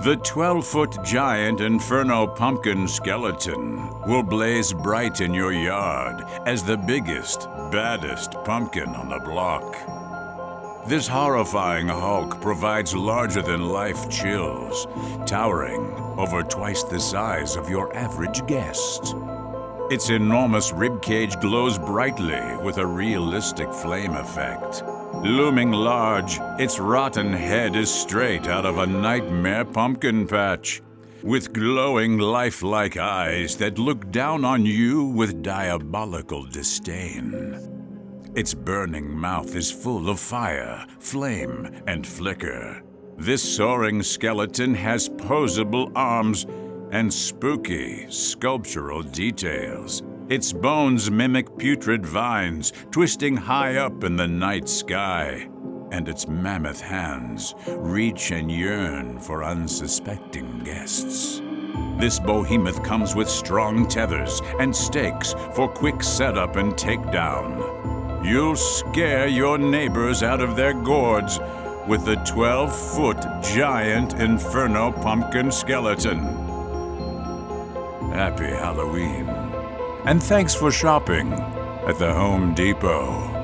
The 12-foot giant Inferno pumpkin skeleton will blaze bright in your yard as the biggest, baddest pumpkin on the block. This horrifying hulk provides larger-than-life chills, towering over twice the size of your average guest. Its enormous ribcage glows brightly with a realistic flame effect. Looming large, its rotten head is straight out of a nightmare pumpkin patch, with glowing lifelike eyes that look down on you with diabolical disdain. Its burning mouth is full of fire, flame, and flicker. This soaring skeleton has posable arms and spooky sculptural details. Its bones mimic putrid vines twisting high up in the night sky, and its mammoth hands reach and yearn for unsuspecting guests. This behemoth comes with strong tethers and stakes for quick setup and takedown. You'll scare your neighbors out of their gourds with the 12-foot giant Inferno pumpkin skeleton. Happy Halloween, and thanks for shopping at the Home Depot.